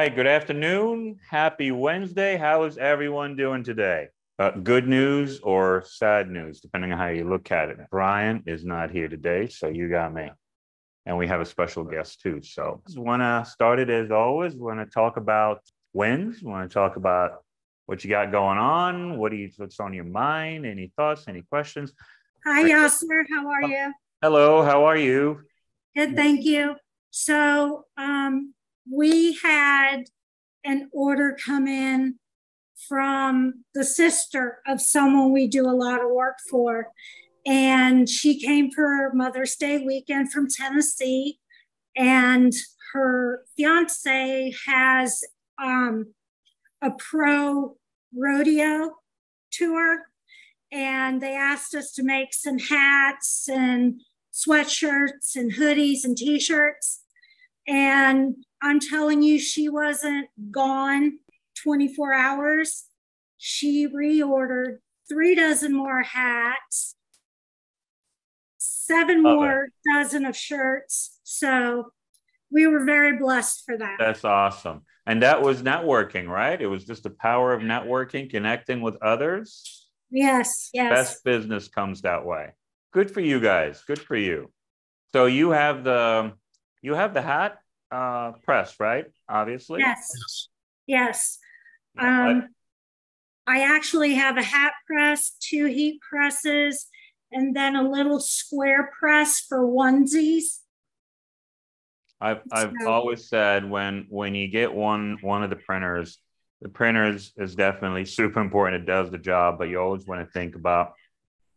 right, good afternoon. Happy Wednesday. How is everyone doing today? Good news or sad news, depending on how you look at it. Brian is not here today, so you got me. And we have a special guest too. So I want to start it as always. We want to talk about wins. We want to talk about what you got going on. What's on your mind? Any thoughts, any questions? Hi, Yaser. How are you? Hello, how are you? Good, thank you. So we had an order come in from the sister of someone we do a lot of work for. And she came for Mother's Day weekend from Tennessee. And her fiance has a pro rodeo tour. And they asked us to make some hats and sweatshirts and hoodies and t-shirts. And I'm telling you, she wasn't gone 24 hours. She reordered 3 dozen more hats, 7 more dozen of shirts. So we were very blessed for that. That's awesome. And that was networking, right? It was just the power of networking, connecting with others. Yes, yes. Best business comes that way. Good for you guys. Good for you. So you have the hat press, right? Obviously. Yes. Yes. I actually have a hat press, 2 heat presses, and then a little square press for onesies. I've always said when you get one of the printers is definitely super important. It does the job, but you always want to think about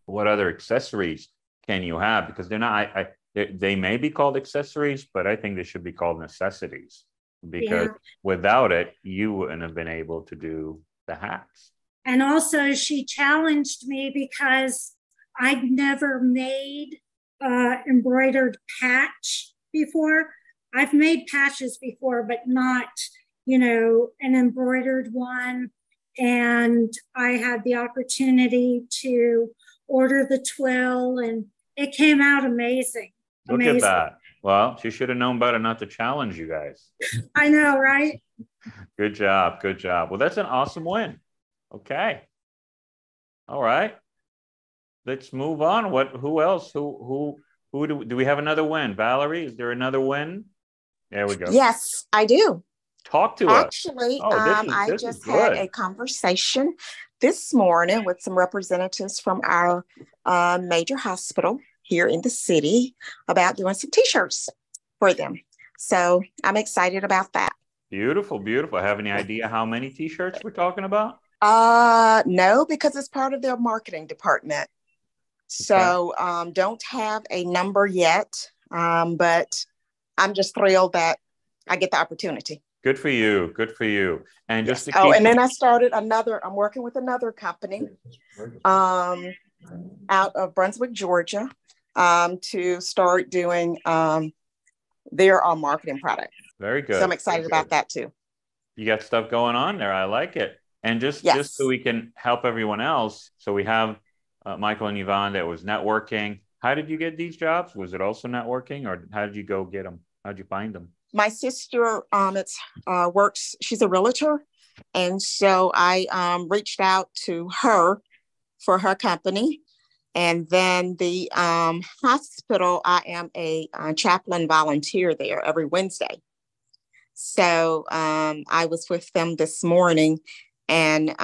what other accessories can you have, because they're not. They may be called accessories, but I think they should be called necessities, because without it, you wouldn't have been able to do the hats. And also, she challenged me because I'd never made embroidered patch before. I've made patches before, but not, an embroidered one. And I had the opportunity to order the twill, and it came out amazing. Look at that. Well, she should have known better not to challenge you guys. I know, right? Good job. Good job. Well, that's an awesome win. Okay. All right. Let's move on. Who else? Who do we have another win? Valerie, is there another win? There we go. Yes, I do. Talk to us. Actually, I just had a conversation this morning with some representatives from our major hospital here in the city about doing some t-shirts for them. So I'm excited about that. Beautiful, beautiful. Have any idea how many t-shirts we're talking about? No, because it's part of their marketing department. So don't have a number yet, but I'm just thrilled that I get the opportunity. Good for you. Good for you. And yes. just to keep... and then I started I'm working with another company out of Brunswick, Georgia, to start doing their marketing product. Very good. So I'm excited about that too. You got stuff going on there. I like it. And just so we can help everyone else. So we have Michael and Yvonne that was networking. How did you get these jobs? Was it also networking, or how did you go get them? How did you find them? My sister works, she's a realtor. And so I reached out to her for her company. And then the hospital, I am a chaplain volunteer there every Wednesday. So I was with them this morning, and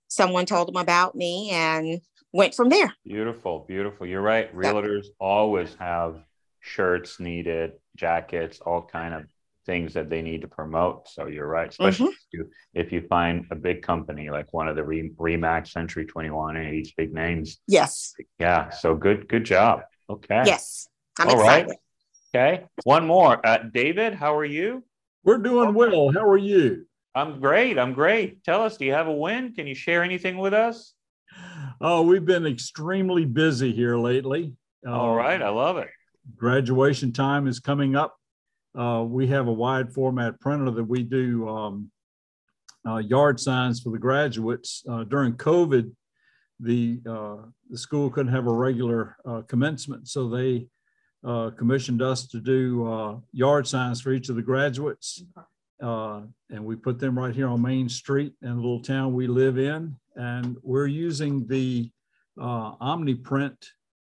someone told them about me and went from there. Beautiful, beautiful. You're right. Realtors always have shirts needed, jackets, all kind of things that they need to promote. So you're right, especially if you find a big company like one of the Remax, Century 21, and these big names. Yes. Yeah. So good job. Okay. Yes. I'm excited. Right. Okay. One more. David, how are you? We're doing well. How are you? I'm great. I'm great. Tell us, do you have a win? Can you share anything with us? Oh, we've been extremely busy here lately. All right. I love it. Graduation time is coming up. We have a wide format printer that we do yard signs for the graduates. During COVID, the school couldn't have a regular commencement, so they commissioned us to do yard signs for each of the graduates. and we put them right here on Main Street in the little town we live in. And we're using the OmniPrint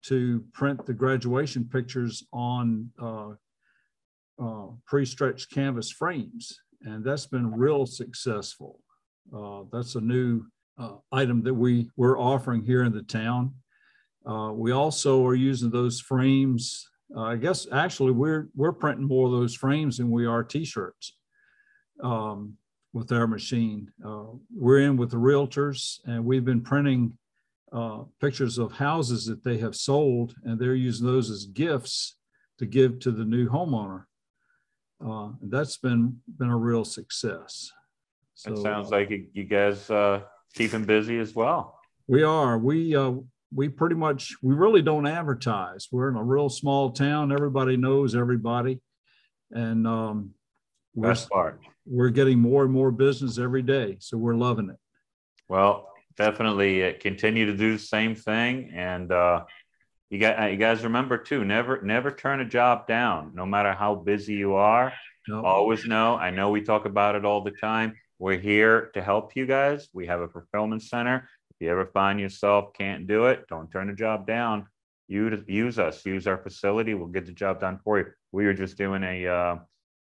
to print the graduation pictures on pre-stretched canvas frames. And that's been real successful. That's a new item that we're offering here in the town. We also are using those frames. I guess actually we're printing more of those frames than we are t-shirts with our machine. We're in with the realtors, and we've been printing pictures of houses that they have sold, and they're using those as gifts to give to the new homeowner. That's been a real success. So, it sounds like you guys keep them busy as well. We are. We pretty much, we really don't advertise. We're in a real small town. Everybody knows everybody. And we're getting more and more business every day. So we're loving it. Well, definitely continue to do the same thing. And you guys remember too, never turn a job down, no matter how busy you are. Nope. Always know, I know we talk about it all the time. We're here to help you guys. We have a fulfillment center. If you ever find yourself can't do it, don't turn a job down. Use us, use our facility. We'll get the job done for you. We were just doing a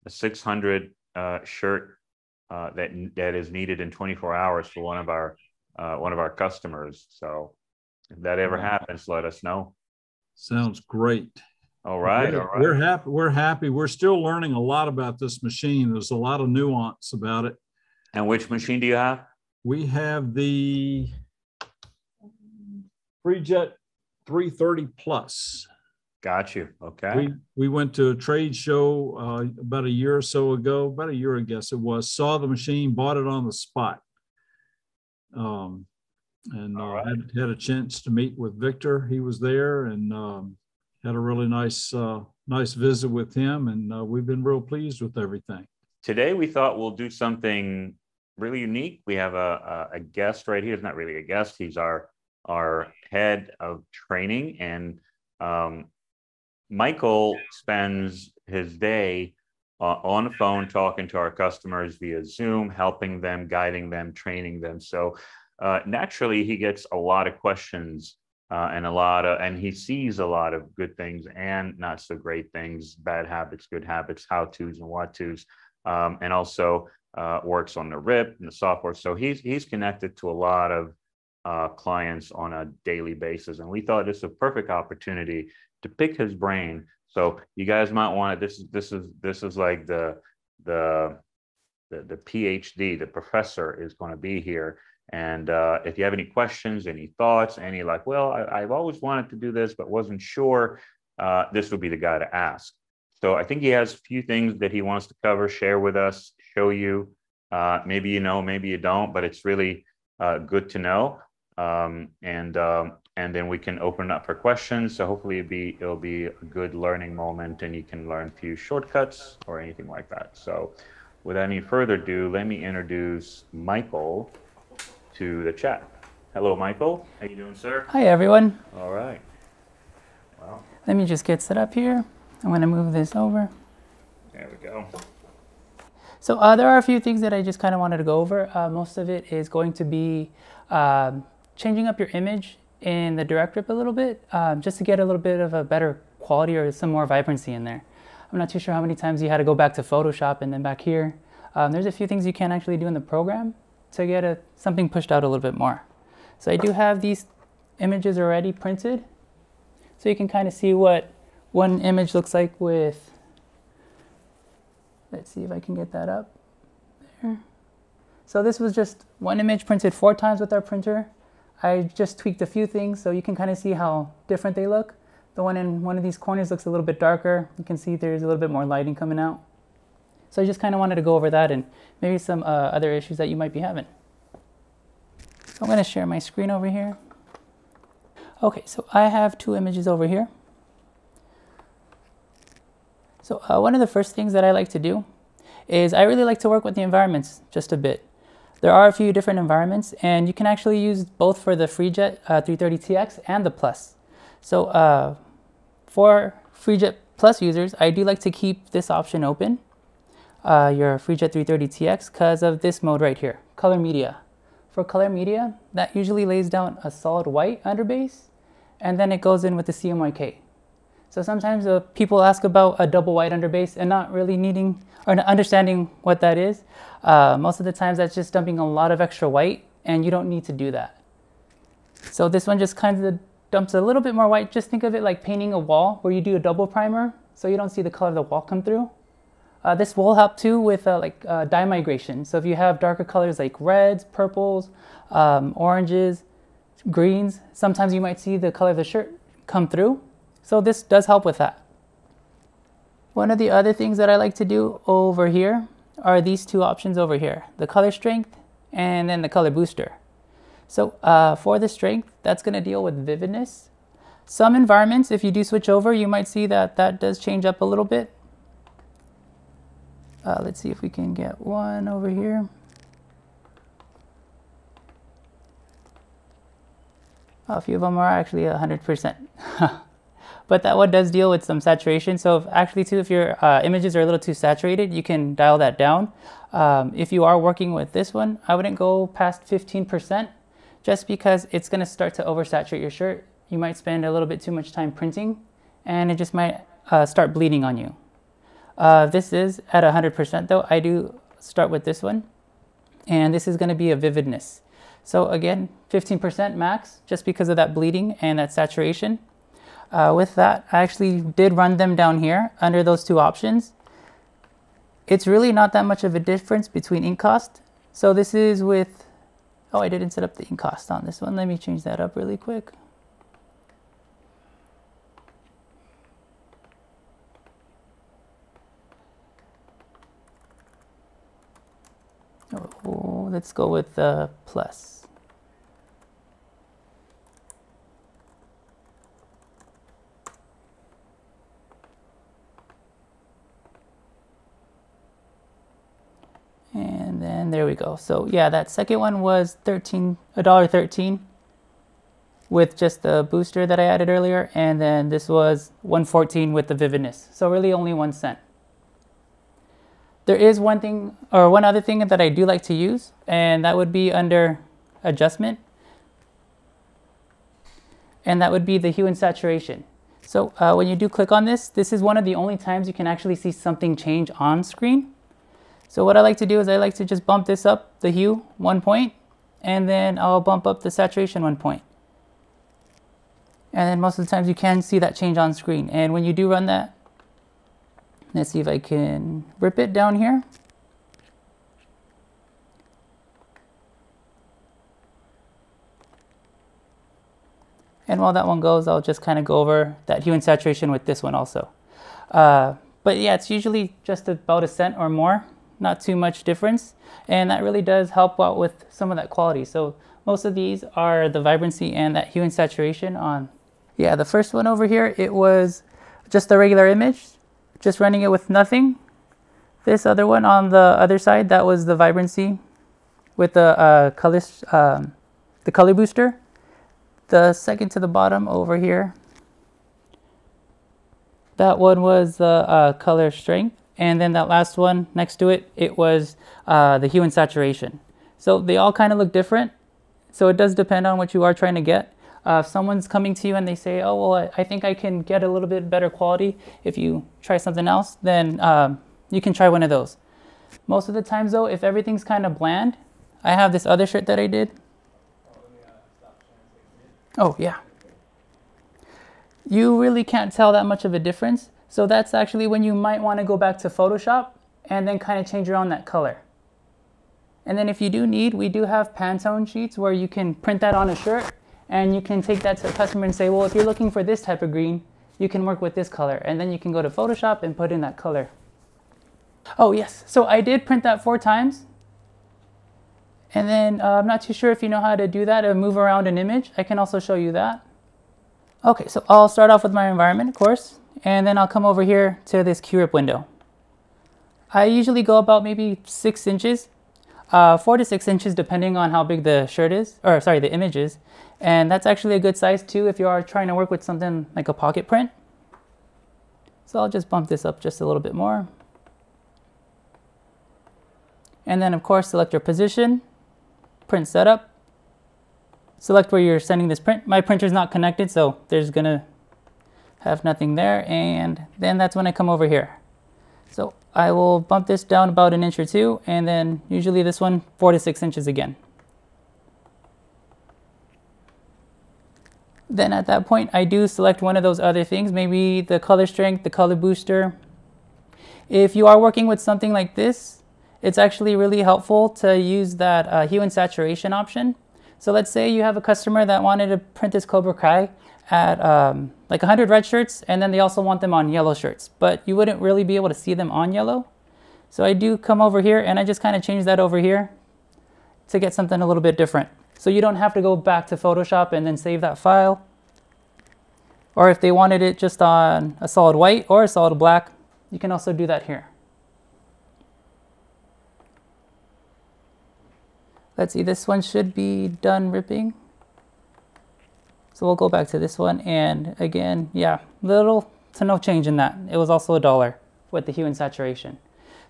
600 shirt that is needed in 24 hours for one of our customers. So if that ever happens, let us know. Sounds great. All right. All right. We're happy. We're still learning a lot about this machine. There's a lot of nuance about it. And which machine do you have? We have the FreeJet 330 Plus. Got you. Okay. We went to a trade show about a year or so ago, about a year, I guess it was, saw the machine, bought it on the spot. And had a chance to meet with Victor. He was there, and had a really nice visit with him. And we've been real pleased with everything. Today, we thought we'll do something really unique. We have a guest right here. He's not really a guest. He's our head of training. And Michael spends his day on the phone talking to our customers via Zoom, helping them, guiding them, training them. So naturally, he gets a lot of questions and he sees a lot of good things and not so great things, bad habits, good habits, how-tos and what-tos, and also works on the RIP and the software. So he's connected to a lot of clients on a daily basis. And we thought this was a perfect opportunity to pick his brain. So you guys might want to, this is like the PhD, the professor is going to be here. And if you have any questions, any thoughts, any like, well, I've always wanted to do this, but wasn't sure, this would be the guy to ask. So I think he has a few things that he wants to cover, share with us, show you. Maybe you know, maybe you don't, but it's really good to know. And then we can open it up for questions. So hopefully it'll be a good learning moment, and you can learn a few shortcuts or anything like that. So without any further ado, let me introduce Michael to the chat. Hello, Michael. How you doing, sir? Hi, everyone. All right. Well, let me just get set up here. I'm going to move this over. There we go. So there are a few things that I just kind of wanted to go over. Most of it is going to be changing up your image in the direct rip a little bit, just to get a little bit of a better quality or some more vibrancy in there. I'm not too sure how many times you had to go back to Photoshop and then back here. There's a few things you can actually do in the program to get something pushed out a little bit more. So I do have these images already printed, so you can kind of see what one image looks like with, let's see if I can get that up there. So this was just one image printed 4 times with our printer. I just tweaked a few things so you can kind of see how different they look. The one in one of these corners looks a little bit darker. You can see there's a little bit more lighting coming out. So I just kind of wanted to go over that and maybe some other issues that you might be having. So I'm going to share my screen over here. Okay, so I have 2 images over here. So one of the first things that I like to do is I really like to work with the environments just a bit. There are a few different environments, and you can actually use both for the FreeJet 330TX and the Plus. So for FreeJet Plus users, I do like to keep this option open. your FreeJet 330TX because of this mode right here, color media. For color media, that usually lays down a solid white underbase, and then it goes in with the CMYK. So sometimes people ask about a double white underbase and not really needing or not understanding what that is. Most of the times that's just dumping a lot of extra white, and you don't need to do that. So this one just kind of dumps a little bit more white. Just think of it like painting a wall where you do a double primer so you don't see the color of the wall come through. This will help too with dye migration. So if you have darker colors like reds, purples, oranges, greens, sometimes you might see the color of the shirt come through. So this does help with that. One of the other things that I like to do over here are these two options over here, the color strength and then the color booster. So for the strength, that's going to deal with vividness. Some environments, if you do switch over, you might see that that does change up a little bit. Let's see if we can get one over here. A few of them are actually 100%. But that one does deal with some saturation. So if your images are a little too saturated, you can dial that down. If you are working with this one, I wouldn't go past 15% just because it's going to start to oversaturate your shirt. You might spend a little bit too much time printing and it just might start bleeding on you. This is at 100% though. I do start with this one, and this is going to be a vividness. So again, 15% max just because of that bleeding and that saturation. With that, I actually did run them down here under those two options. It's really not that much of a difference between ink cost. So this is with, oh, I didn't set up the ink cost on this one. Let me change that up really quick. Oh, let's go with the plus. And then there we go. So yeah, that second one was $1.13 with just the booster that I added earlier, and then this was $1.14 with the vividness. So really only 1 cent. There is one other thing that I do like to use, and that would be under adjustment, and that would be the hue and saturation. So when you do click on this, this is one of the only times you can actually see something change on screen. So what I like to do is I like to just bump this up, the hue 1 point, and then I'll bump up the saturation 1 point. And then most of the times you can see that change on screen. And when you do run that, let's see if I can rip it down here. And while that one goes, I'll just kind of go over that hue and saturation with this one also. But yeah, it's usually just about 1 cent or more, not too much difference. And that really does help out with some of that quality. So most of these are the vibrancy and that hue and saturation on. Yeah, the first one over here, it was just a regular image, just running it with nothing. This other one on the other side, that was the vibrancy with the color booster. The second to the bottom over here, that one was the color strength. And then that last one next to it, it was the hue and saturation. So they all kind of look different. So it does depend on what you are trying to get. If someone's coming to you and they say, oh, well, I think I can get a little bit better quality if you try something else, then you can try one of those. Most of the times though, if everything's kind of bland, I have this other shirt that I did. Oh yeah. You really can't tell that much of a difference. So that's actually when you might want to go back to Photoshop and then kind of change around that color. And then if you do need, we do have Pantone sheets where you can print that on a shirt and you can take that to the customer and say, well, if you're looking for this type of green, you can work with this color. And then you can go to Photoshop and put in that color. Oh yes, so I did print that 4 times. And then I'm not too sure if you know how to do that or move around an image. I can also show you that. Okay, so I'll start off with my environment, of course, and then I'll come over here to this QRIP window. I usually go about maybe 6 inches, 4 to 6 inches, depending on how big the shirt is, or sorry, the image is. And that's actually a good size too if you are trying to work with something like a pocket print. So I'll just bump this up just a little bit more. And then of course, select your position, print setup, select where you're sending this print. My printer's not connected, so there's gonna have nothing there. And then that's when I come over here. So I will bump this down about 1 inch or 2, and then usually this one 4 to 6 inches again. Then at that point, I do select one of those other things, maybe the color strength, the color booster. If you are working with something like this, it's actually really helpful to use that hue and saturation option. So let's say you have a customer that wanted to print this Cobra Kai at like 100 red shirts, and then they also want them on yellow shirts, but you wouldn't really be able to see them on yellow. So I do come over here and I just kind of change that over here to get something a little bit different. So you don't have to go back to Photoshop and then save that file. Or if they wanted it just on a solid white or a solid black, you can also do that here. Let's see, this one should be done ripping. So we'll go back to this one, and again, yeah, little to no change in that. It was also $1 with the hue and saturation.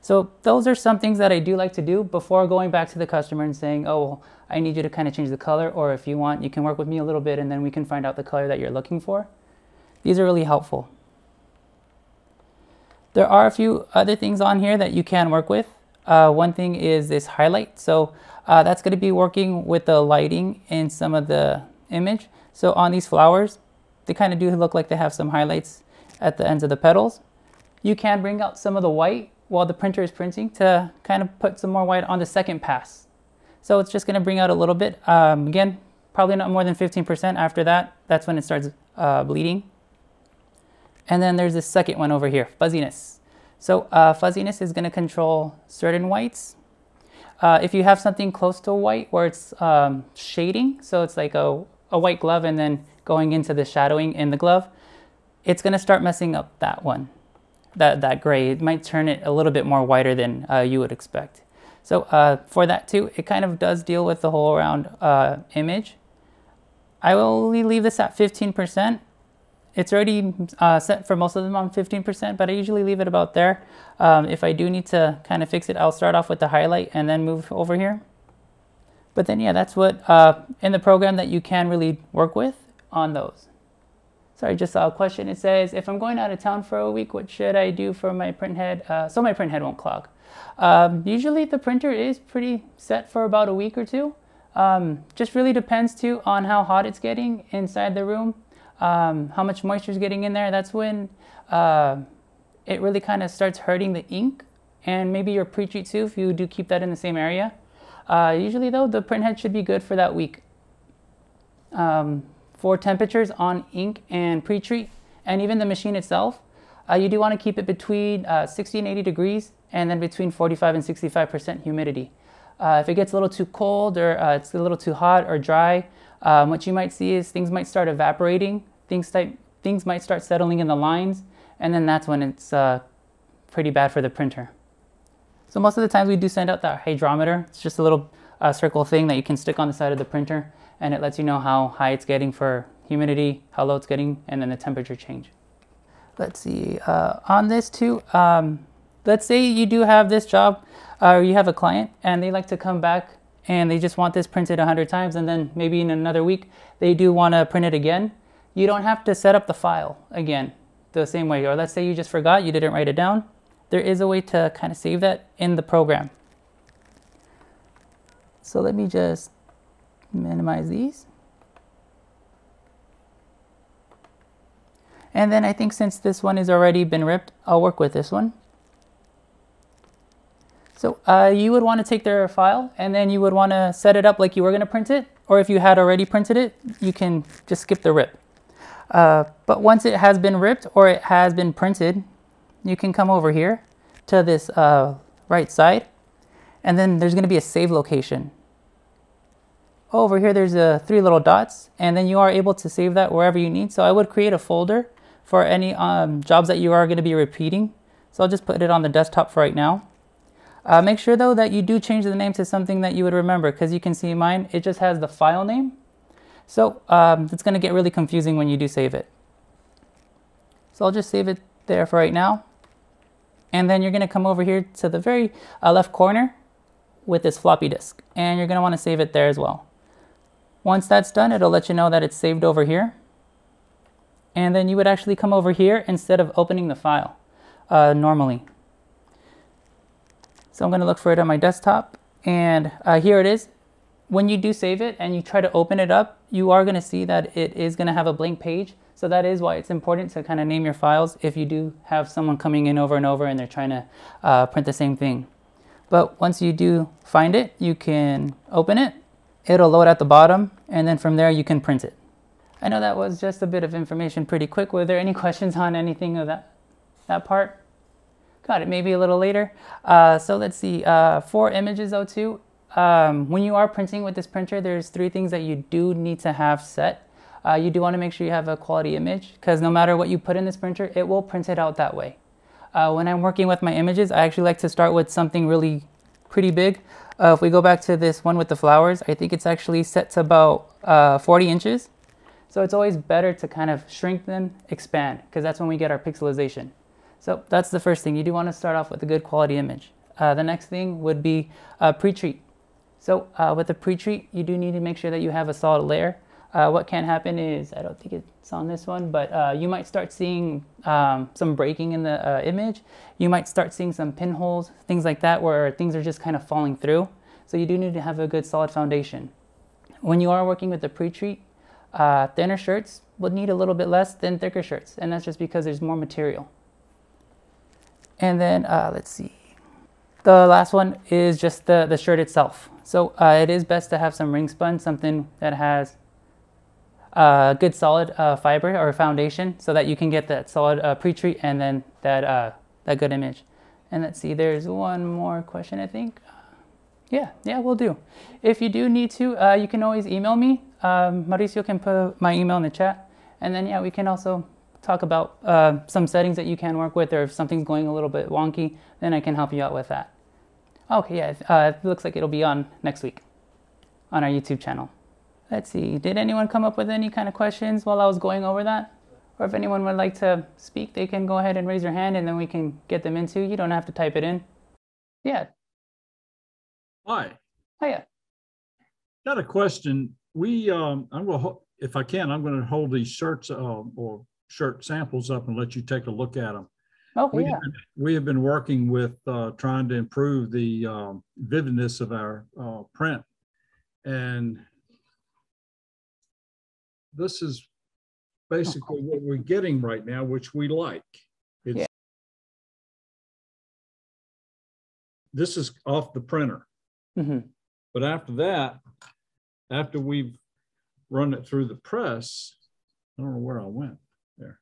So those are some things that I do like to do before going back to the customer and saying, oh, well, I need you to kind of change the color, or if you want, you can work with me a little bit and then we can find out the color that you're looking for. These are really helpful. There are a few other things on here that you can work with. One thing is this highlight. So that's going to be working with the lighting in some of the image. So on these flowers, they kind of do look like they have some highlights at the ends of the petals. You can bring out some of the white while the printer is printing to kind of put some more white on the second pass. So it's just going to bring out a little bit. Again, probably not more than 15%. After that, that's when it starts bleeding. And then there's this second one over here, fuzziness. So fuzziness is going to control certain whites. If you have something close to white where it's shading, so it's like a white glove and then going into the shadowing in the glove, it's going to start messing up that one, that gray. It might turn it a little bit more whiter than you would expect. So for that too, it kind of does deal with the whole round image. I will only leave this at 15%. It's already set for most of them on 15%, but I usually leave it about there. If I do need to kind of fix it, I'll start off with the highlight and then move over here. But then, yeah, that's what in the program that you can really work with on those. Sorry, just saw a question. It says, if I'm going out of town for a week, what should I do for my print head so my print head won't clog? Usually the printer is pretty set for about a week or two. Just really depends too on how hot it's getting inside the room, how much moisture is getting in there. That's when it really kind of starts hurting the ink, and maybe your pre-treat too, if you do keep that in the same area. Usually though, the print head should be good for that week. For temperatures on ink and pre-treat, and even the machine itself, you do want to keep it between 60 and 80 degrees, and then between 45 and 65% humidity. If it gets a little too cold, or it's a little too hot or dry, what you might see is things might start evaporating, things might start settling in the lines, and then that's when it's pretty bad for the printer. So most of the times we do send out that hydrometer. It's just a little circle thing that you can stick on the side of the printer, and it lets you know how high it's getting for humidity, how low it's getting, and then the temperature change. Let's see, on this too, let's say you do have this job, or you have a client and they like to come back and they just want this printed 100 times, and then maybe in another week they do want to print it again. You don't have to set up the file again the same way. Or let's say you just forgot, you didn't write it down. There is a way to kind of save that in the program. So let me just minimize these. And then I think since this one has already been ripped, I'll work with this one. So you would want to take their file and then you would want to set it up like you were going to print it. Or if you had already printed it, you can just skip the rip. But once it has been ripped or it has been printed, you can come over here to this right side, and then there's going to be a save location. Over here there's 3 little dots, and then you are able to save that wherever you need. So I would create a folder for any jobs that you are going to be repeating. So I'll just put it on the desktop for right now. Make sure though that you do change the name to something that you would remember, because you can see mine, it just has the file name. So it's going to get really confusing when you do save it. So I'll just save it there for right now. And then you're going to come over here to the very left corner, with this floppy disk, and you're going to want to save it there as well. Once that's done, it'll let you know that it's saved over here. And then you would actually come over here instead of opening the file normally. So I'm going to look for it on my desktop, and here it is. When you do save it and you try to open it up, you are going to see that it is going to have a blank page. So that is why it's important to kind of name your files if you do have someone coming in over and over and they're trying to print the same thing. But once you do find it, you can open it. It'll load at the bottom, and then from there you can print it. I know that was just a bit of information pretty quick. Were there any questions on anything of that part? Got it, maybe a little later. So let's see, for images though too, when you are printing with this printer, there's 3 things that you do need to have set. You do want to make sure you have a quality image, because no matter what you put in this printer, it will print it out that way. When I'm working with my images, I actually like to start with something really pretty big. If we go back to this one with the flowers, I think it's actually set to about 40 inches. So it's always better to kind of shrink than expand, because that's when we get our pixelization. So that's the first thing. You do want to start off with a good quality image. The next thing would be pre-treat. So with the pre-treat, you do need to make sure that you have a solid layer. What can happen is, I don't think it's on this one, but you might start seeing some breaking in the image. You might start seeing some pinholes, things like that, where things are just kind of falling through. So you do need to have a good solid foundation. When you are working with the pre-treat, thinner shirts would need a little bit less than thicker shirts, and that's just because there's more material. And then let's see. The last one is just the shirt itself. So it is best to have some ring spun, something that has good solid fiber or foundation, so that you can get that solid pre-treat and then that good image. And let's see, there's one more question, I think. Yeah, we'll do. If you do need to, you can always email me. Mauricio can put my email in the chat. And then, yeah, we can also talk about some settings that you can work with, or if something's going a little bit wonky, then I can help you out with that. Okay, yeah, it looks like it'll be on next week on our YouTube channel. Let's see, did anyone come up with any kind of questions while I was going over that? Or if anyone would like to speak, they can go ahead and raise their hand, and then we can get them into. You don't have to type it in. Yeah. Hi. Hiya. Got a question. If I can, I'm going to hold these shirts or shirt samples up and let you take a look at them. Okay, yeah. We have been working with trying to improve the vividness of our print. And this is basically what we're getting right now, which we like. This is off the printer. Mm-hmm. But after that, after we've run it through the press, I don't know where I went there.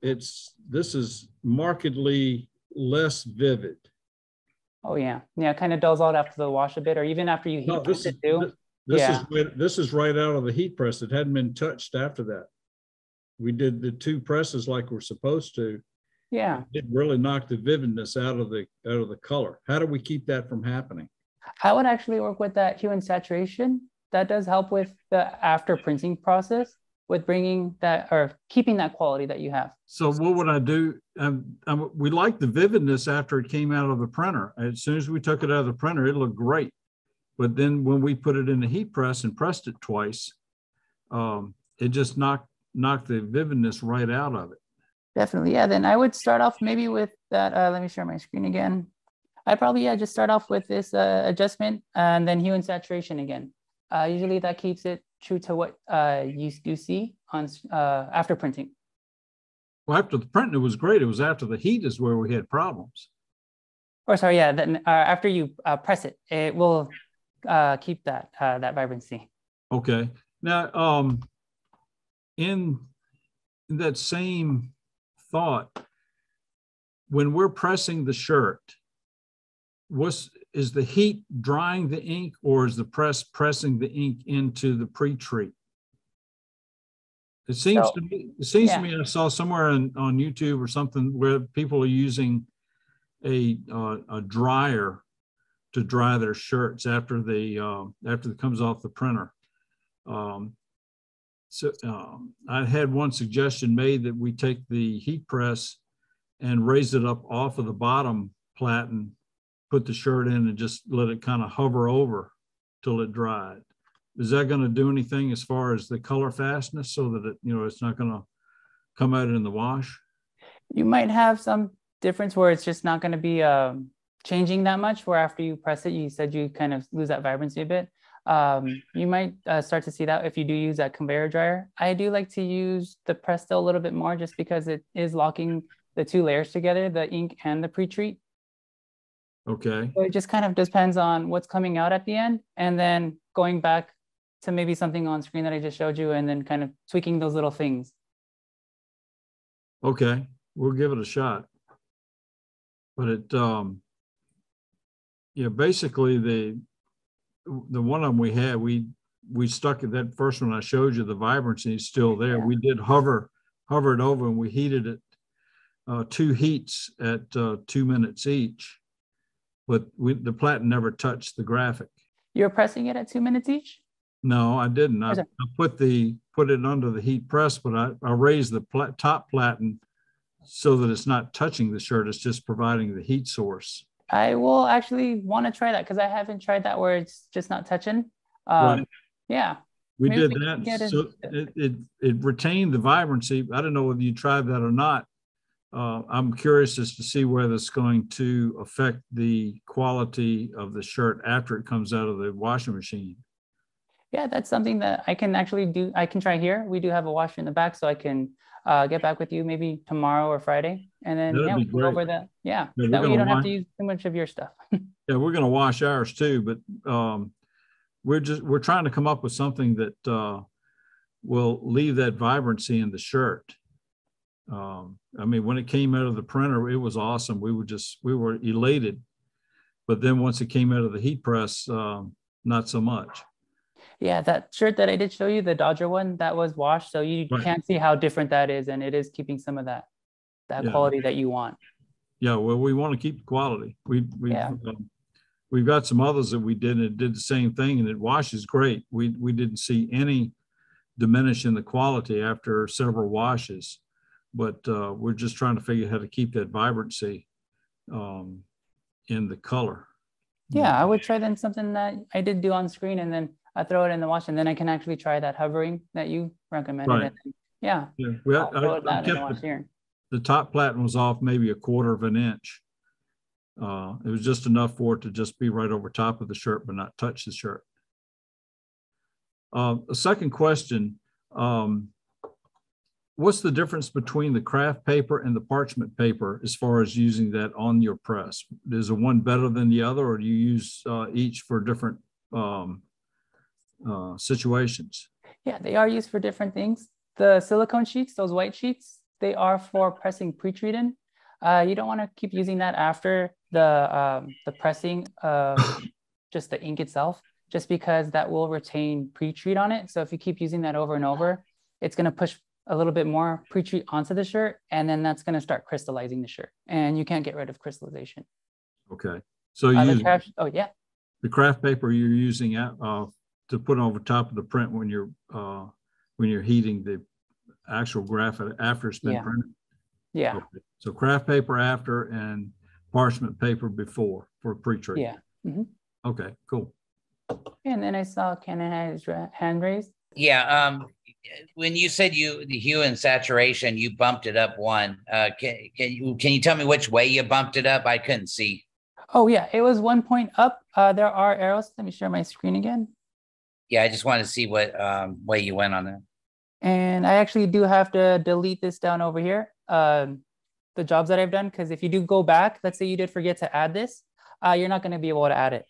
This is markedly less vivid. Oh yeah, yeah, it kind of dulls out after the wash a bit, or even after you heat press it too. This is right out of the heat press. It hadn't been touched after that. We did the 2 presses like we're supposed to. Yeah, it really knocked the vividness out of the color. How do we keep that from happening? I would actually work with that hue and saturation. That does help with the after printing process, with bringing that or keeping that quality that you have. So what would I do? We liked the vividness after it came out of the printer. As soon as we took it out of the printer, it looked great. But then when we put it in the heat press and pressed it twice, it just knocked the vividness right out of it. Definitely, yeah. Then I would start off maybe with that. Let me share my screen again. I'd probably just start off with this adjustment and then hue and saturation again. Usually that keeps it true to what you do see on after printing. Well, after the printing, it was great. It was after the heat is where we had problems. Or sorry, yeah. Then after you press it, it will keep that vibrancy. Okay. Now, in that same thought, when we're pressing the shirt, is the heat drying the ink, or is the press pressing the ink into the pre-treat? It seems to me I saw somewhere on YouTube or something where people are using a dryer to dry their shirts after it comes off the printer. I had one suggestion made that we take the heat press and raise it up off of the bottom platen put the shirt in and just let it kind of hover over till it dried. Is that going to do anything as far as the color fastness so that it, it's not going to come out in the wash? You might have some difference where it's just not going to be changing that much, where after you press it, you said you kind of lose that vibrancy a bit. You might start to see that if you do use that conveyor dryer. I do like to use the Presto a little bit more just because it is locking the two layers together, the ink and the pre-treat. Okay. So it just kind of depends on what's coming out at the end, and then going back to maybe something on screen that I just showed you, and then kind of tweaking those little things. Okay, we'll give it a shot. But it, basically the one of them we had, we stuck at that first one I showed you, the vibrancy is still there. Yeah. We did hover it over, and we heated it 2 heats at 2 minutes each. But the platen never touched the graphic. You're pressing it at 2 minutes each? No, I didn't. I put it under the heat press, but I raised the top platen so that it's not touching the shirt. It's just providing the heat source. I will actually want to try that because I haven't tried that where it's just not touching. Right. Yeah. We did that. So it retained the vibrancy. I don't know whether you tried that or not. I'm curious as to see whether it's going to affect the quality of the shirt after it comes out of the washing machine. Yeah, that's something that I can actually do. I can try here. We do have a washer in the back, so I can get back with you maybe tomorrow or Friday. And then we can go over that. Yeah, that way you don't have to use too much of your stuff. Yeah, we're going to wash ours too, but we're trying to come up with something that will leave that vibrancy in the shirt. I mean, when it came out of the printer, it was awesome. We were elated, but then once it came out of the heat press, not so much. Yeah, that shirt that I did show you, the Dodger one, that was washed. So you can't see how different that is. And it is keeping some of that quality that you want. Yeah, well, we want to keep the quality. We've got some others that we did, and it did the same thing, and it washes great. We didn't see any diminish in the quality after several washes. But we're just trying to figure out how to keep that vibrancy in the color. Yeah, I would try then something that I did do on screen, and then I throw it in the wash, and then I can actually try that hovering that you recommended. Right. Yeah. Well, the top platen was off maybe 1/4 of an inch. It was just enough for it to just be right over top of the shirt, but not touch the shirt. A second question. What's the difference between the craft paper and the parchment paper as far as using that on your press? Is the one better than the other, or do you use each for different situations? Yeah, they are used for different things. The silicone sheets, those white sheets, they are for pressing pre-treat in. You don't want to keep using that after the pressing of just the ink itself, just because that will retain pre-treat on it. So if you keep using that over and over, it's going to push a little bit more pre-treat onto the shirt, and then that's going to start crystallizing the shirt, and you can't get rid of crystallization. Okay. So the craft paper you're using to put over top of the print when you're heating the actual graphic after it's been printed? Yeah. Okay. So craft paper after and parchment paper before for pre-treat. Yeah. Mm-hmm. Okay, cool. And then I saw Canon had his hand raised. Yeah. When you said the hue and saturation, you bumped it up one. Can you tell me which way you bumped it up? I couldn't see. Oh yeah, it was 1 point up. There are arrows. Let me share my screen again. Yeah, I just wanted to see what way you went on that. And I actually do have to delete this down over here, the jobs that I've done, because if you do go back, let's say you did forget to add this, you're not going to be able to add it.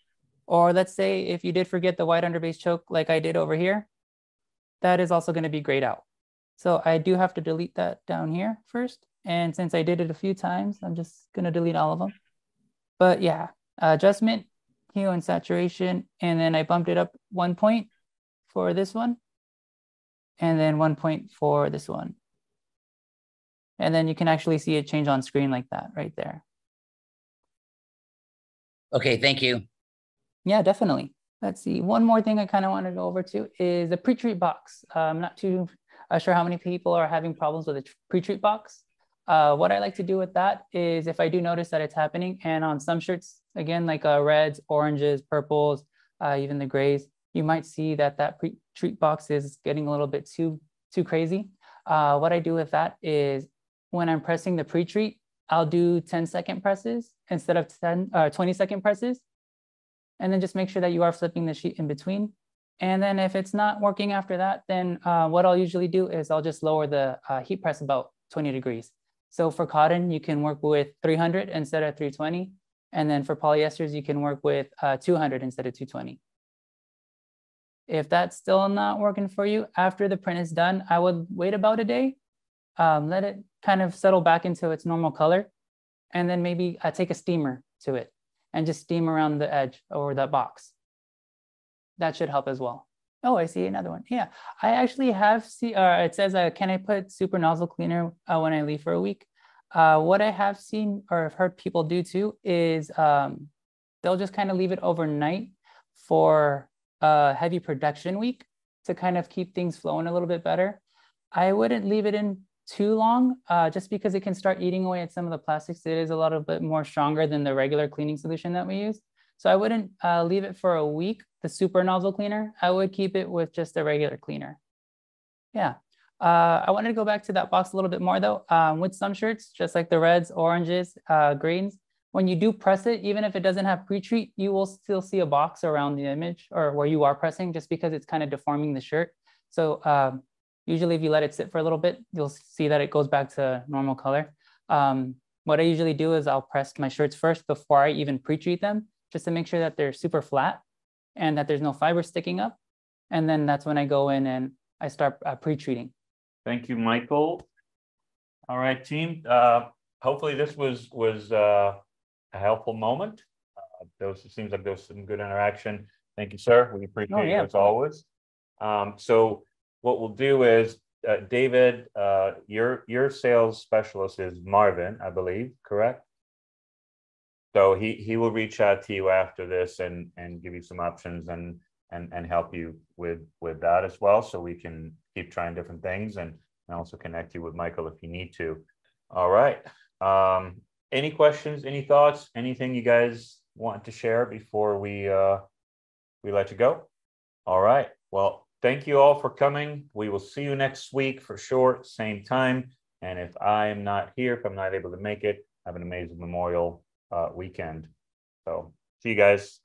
Or let's say if you did forget the white underbase choke like I did over here, that is also going to be grayed out. So I do have to delete that down here first. And since I did it a few times, I'm just going to delete all of them. But yeah, adjustment, hue and saturation. And then I bumped it up 1 point for this one. And then 1 point for this one. And then you can actually see it change on screen like that right there. Okay, thank you. Yeah, definitely. Let's see. One more thing I kind of want to go over to is the pre-treat box. I'm not too sure how many people are having problems with a pre-treat box. What I like to do with that is if I do notice that it's happening, and on some shirts, again, like reds, oranges, purples, even the grays, you might see that that pre-treat box is getting a little bit too crazy. What I do with that is when I'm pressing the pre-treat, I'll do 10-second presses instead of 20-second presses. And then just make sure that you are flipping the sheet in between. And then if it's not working after that, then what I'll usually do is I'll just lower the heat press about 20 degrees. So for cotton, you can work with 300 instead of 320. And then for polyesters, you can work with 200 instead of 220. If that's still not working for you, after the print is done, I would wait about a day, let it kind of settle back into its normal color. And then maybe take a steamer to it and just steam around the edge or that box. That should help as well. Oh, I see another one. Yeah, I actually have seen, it says, can I put super nozzle cleaner when I leave for a week? What I have seen or have heard people do too is they'll just kind of leave it overnight for a heavy production week to kind of keep things flowing a little bit better. I wouldn't leave it in too long just because it can start eating away at some of the plastics. It is a little bit more stronger than the regular cleaning solution that we use. So I wouldn't leave it for a week, the super nozzle cleaner. I would keep it with just a regular cleaner. Yeah. I wanted to go back to that box a little bit more though. With some shirts, just like the reds, oranges, greens, when you do press it, even if it doesn't have pre-treat, you will still see a box around the image or where you are pressing just because it's kind of deforming the shirt. So usually if you let it sit for a little bit, you'll see that it goes back to normal color. What I usually do is I'll press my shirts first before I even pre-treat them, just to make sure that they're super flat and that there's no fiber sticking up. And then that's when I go in and I start pre-treating. Thank you, Michael. All right, team. Hopefully this was a helpful moment. It seems like there was some good interaction. Thank you, sir. We appreciate you as always. So what we'll do is, David, your sales specialist is Marvin, I believe, correct? So he will reach out to you after this and give you some options and help you with that as well, so we can keep trying different things and also connect you with Michael if you need to. All right. Any questions, any thoughts, anything you guys want to share before we let you go? All right. Well, thank you all for coming. We will see you next week for sure, same time. And if I'm not here, if I'm not able to make it, have an amazing Memorial weekend. So see you guys.